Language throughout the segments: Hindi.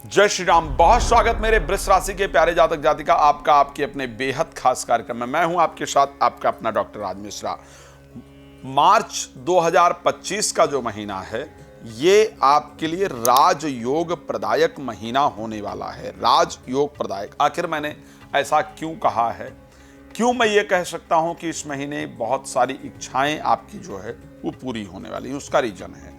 जय श्री राम। बहुत स्वागत मेरे वृष राशि के प्यारे जातक जातिका आपका आपके अपने बेहद खास कार्यक्रम में। मैं हूं आपके साथ आपका अपना डॉक्टर राज मिश्रा। मार्च 2025 का जो महीना है ये आपके लिए राजयोग प्रदायक महीना होने वाला है। राजयोग प्रदायक, आखिर मैंने ऐसा क्यों कहा है? क्यों मैं ये कह सकता हूं कि इस महीने बहुत सारी इच्छाएं आपकी जो है वो पूरी होने वाली है? उसका रीजन है,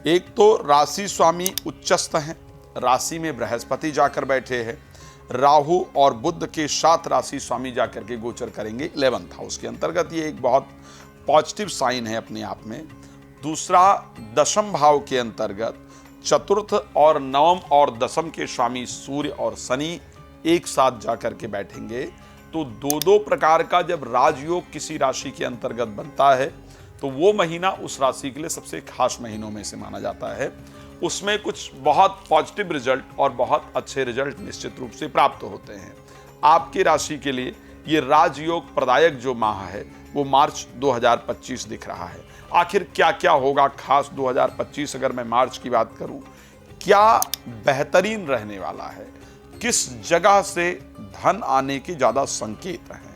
एक तो राशि स्वामी उच्चस्थ हैं, राशि में बृहस्पति जाकर बैठे हैं, राहु और बुध के साथ राशि स्वामी जाकर के गोचर करेंगे 11th हाउस के अंतर्गत। ये एक बहुत पॉजिटिव साइन है अपने आप में। दूसरा, दशम भाव के अंतर्गत चतुर्थ और नवम और दशम के स्वामी सूर्य और शनि एक साथ जाकर के बैठेंगे। तो दो दो प्रकार का जब राजयोग किसी राशि के अंतर्गत बनता है तो वो महीना उस राशि के लिए सबसे खास महीनों में से माना जाता है। उसमें कुछ बहुत पॉजिटिव रिजल्ट और बहुत अच्छे रिजल्ट निश्चित रूप से प्राप्त होते हैं। आपकी राशि के लिए ये राजयोग प्रदायक जो माह है वो मार्च 2025 दिख रहा है। आखिर क्या क्या होगा खास 2025? अगर मैं मार्च की बात करूं, क्या बेहतरीन रहने वाला है, किस जगह से धन आने के ज्यादा संकेत हैं?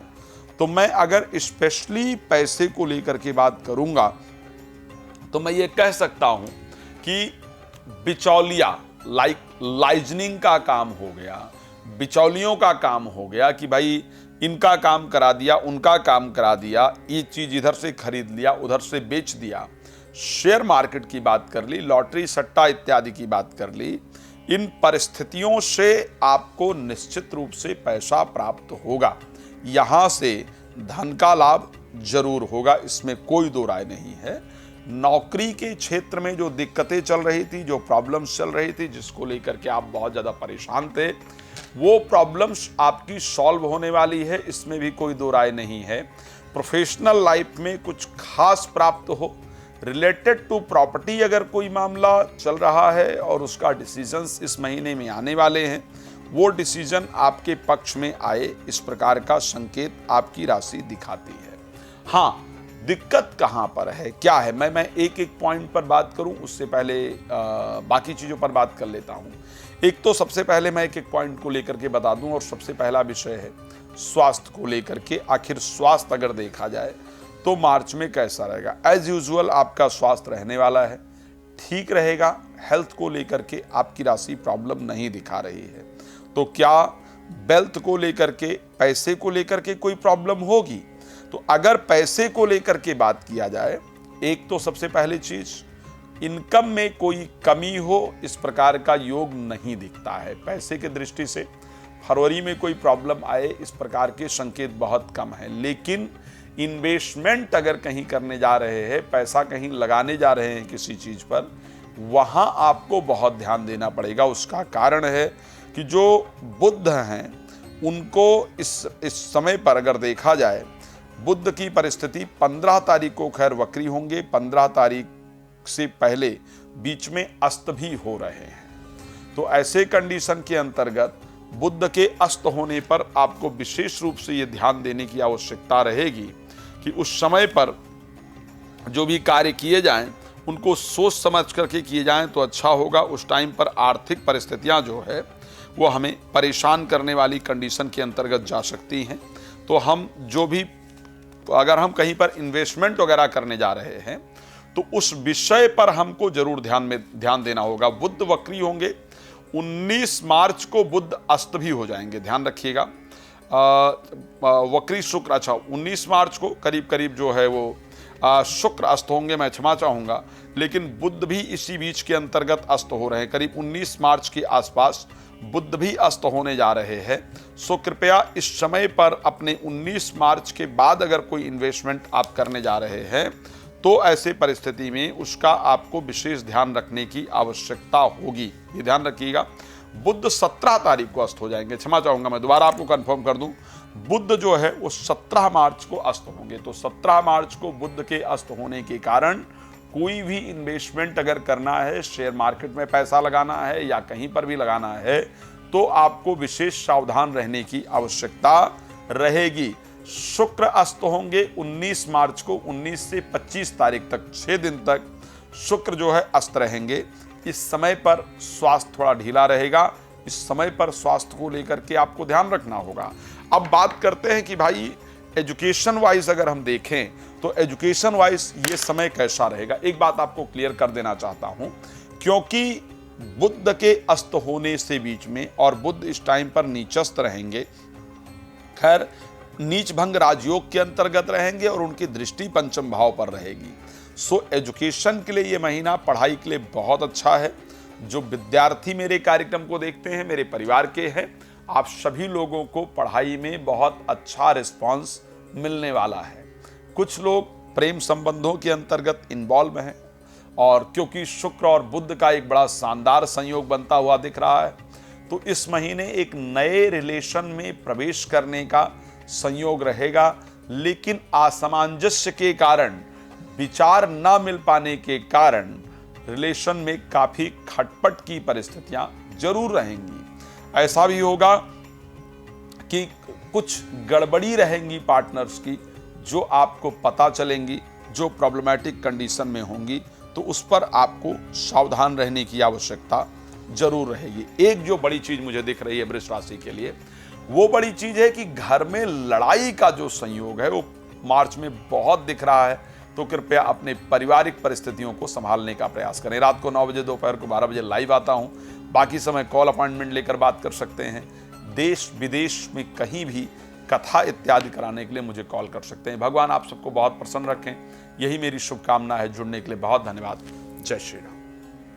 तो मैं अगर स्पेशली पैसे को लेकर के बात करूंगा तो मैं ये कह सकता हूं कि बिचौलिया लाइजनिंग का काम हो गया, बिचौलियों का काम हो गया कि भाई इनका काम करा दिया, उनका काम करा दिया, ये चीज इधर से खरीद लिया, उधर से बेच दिया। शेयर मार्केट की बात कर ली, लॉटरी सट्टा इत्यादि की बात कर ली। इन परिस्थितियों से आपको निश्चित रूप से पैसा प्राप्त होगा, यहां से धन का लाभ जरूर होगा, इसमें कोई दो राय नहीं है। नौकरी के क्षेत्र में जो दिक्कतें चल रही थी, जो प्रॉब्लम्स चल रही थी, जिसको लेकर के आप बहुत ज़्यादा परेशान थे, वो प्रॉब्लम्स आपकी सॉल्व होने वाली है, इसमें भी कोई दो राय नहीं है। प्रोफेशनल लाइफ में कुछ खास प्राप्त हो, रिलेटेड टू प्रॉपर्टी अगर कोई मामला चल रहा है और उसका डिसीजंस इस महीने में आने वाले हैं, वो डिसीजन आपके पक्ष में आए, इस प्रकार का संकेत आपकी राशि दिखाती है। हाँ, दिक्कत कहाँ पर है, क्या है, मैं एक एक पॉइंट पर बात करूं उससे पहले बाकी चीज़ों पर बात कर लेता हूं। एक तो सबसे पहले मैं एक एक पॉइंट को लेकर के बता दूं, और सबसे पहला विषय है स्वास्थ्य को लेकर के। आखिर स्वास्थ्य अगर देखा जाए तो मार्च में कैसा रहेगा? एज यूजुअल आपका स्वास्थ्य रहने वाला है, ठीक रहेगा। हेल्थ को लेकर के आपकी राशि प्रॉब्लम नहीं दिखा रही है। तो क्या वेल्थ को लेकर के, पैसे को लेकर के कोई प्रॉब्लम होगी? तो अगर पैसे को लेकर के बात किया जाए, एक तो सबसे पहली चीज, इनकम में कोई कमी हो, इस प्रकार का योग नहीं दिखता है। पैसे की दृष्टि से फरवरी में कोई प्रॉब्लम आए, इस प्रकार के संकेत बहुत कम है। लेकिन इन्वेस्टमेंट अगर कहीं करने जा रहे हैं, पैसा कहीं लगाने जा रहे हैं किसी चीज पर, वहां आपको बहुत ध्यान देना पड़ेगा। उसका कारण है कि जो बुध हैं उनको इस समय पर अगर देखा जाए, बुध की परिस्थिति 15 तारीख को खैर वक्री होंगे, 15 तारीख से पहले बीच में अस्त भी हो रहे हैं। तो ऐसे कंडीशन के अंतर्गत बुध के अस्त होने पर आपको विशेष रूप से ये ध्यान देने की आवश्यकता रहेगी कि उस समय पर जो भी कार्य किए जाएं उनको सोच समझ करके किए जाएं तो अच्छा होगा। उस टाइम पर आर्थिक परिस्थितियां जो है वो हमें परेशान करने वाली कंडीशन के अंतर्गत जा सकती हैं। तो हम जो भी, अगर हम कहीं पर इन्वेस्टमेंट वगैरह करने जा रहे हैं तो उस विषय पर हमको जरूर ध्यान देना होगा। बुध वक्री होंगे, 19 मार्च को बुध अस्त भी हो जाएंगे, ध्यान रखिएगा। वक्री शुक्र, अच्छा 19 मार्च को करीब करीब जो है वो शुक्र अस्त होंगे, मैं क्षमा चाहूँगा, लेकिन बुध भी इसी बीच के अंतर्गत अस्त हो रहे हैं। करीब 19 मार्च के आसपास बुध भी अस्त होने जा रहे हैं। सो कृपया इस समय पर अपने 19 मार्च के बाद अगर कोई इन्वेस्टमेंट आप करने जा रहे हैं तो ऐसे परिस्थिति में उसका आपको विशेष ध्यान रखने की आवश्यकता होगी, ये ध्यान रखिएगा। बुध 17 तारीख को अस्त हो जाएंगे, क्षमा चाहूँगा, मैं दोबारा आपको कंफर्म कर दूं, बुध जो है वो 17 मार्च को अस्त होंगे। तो 17 मार्च को बुध के अस्त होने के कारण कोई भी इन्वेस्टमेंट अगर करना है, शेयर मार्केट में पैसा लगाना है या कहीं पर भी लगाना है, तो आपको विशेष सावधान रहने की आवश्यकता रहेगी। शुक्र अस्त होंगे 19 मार्च को, 19 से 25 तारीख तक 6 दिन तक शुक्र जो है अस्त रहेंगे। इस समय पर स्वास्थ्य थोड़ा ढीला रहेगा। इस समय पर स्वास्थ्य को लेकर के आपको ध्यान रखना होगा। अब बात करते हैं कि भाई एजुकेशन वाइज अगर हम देखें तो एजुकेशन वाइज ये समय कैसा रहेगा। एक बात आपको क्लियर कर देना चाहता हूं, क्योंकि बुध के अस्त होने से बीच में, और बुध इस टाइम पर नीचस्थ रहेंगे, खैर नीच भंग राजयोग के अंतर्गत रहेंगे और उनकी दृष्टि पंचम भाव पर रहेगी। सो एजुकेशन के लिए ये महीना पढ़ाई के लिए बहुत अच्छा है। जो विद्यार्थी मेरे कार्यक्रम को देखते हैं, मेरे परिवार के हैं, आप सभी लोगों को पढ़ाई में बहुत अच्छा रिस्पांस मिलने वाला है। कुछ लोग प्रेम संबंधों के अंतर्गत इन्वॉल्व हैं, और क्योंकि शुक्र और बुध का एक बड़ा शानदार संयोग बनता हुआ दिख रहा है, तो इस महीने एक नए रिलेशन में प्रवेश करने का संयोग रहेगा। लेकिन असमंजस्य के कारण, विचार न मिल पाने के कारण रिलेशन में काफी खटपट की परिस्थितियां जरूर रहेंगी। ऐसा भी होगा कि कुछ गड़बड़ी रहेंगी पार्टनर्स की, जो आपको पता चलेंगी, जो प्रॉब्लमैटिक कंडीशन में होंगी, तो उस पर आपको सावधान रहने की आवश्यकता जरूर रहेगी। एक जो बड़ी चीज मुझे दिख रही है वृष राशि के लिए, वो बड़ी चीज है कि घर में लड़ाई का जो संयोग है वो मार्च में बहुत दिख रहा है। तो कृपया अपने पारिवारिक परिस्थितियों को संभालने का प्रयास करें। रात को 9 बजे, दोपहर को 12 बजे लाइव आता हूं। बाकी समय कॉल अपॉइंटमेंट लेकर बात कर सकते हैं। देश विदेश में कहीं भी कथा इत्यादि कराने के लिए मुझे कॉल कर सकते हैं। भगवान आप सबको बहुत प्रसन्न रखें, यही मेरी शुभकामना है। जुड़ने के लिए बहुत धन्यवाद। जय श्री राम।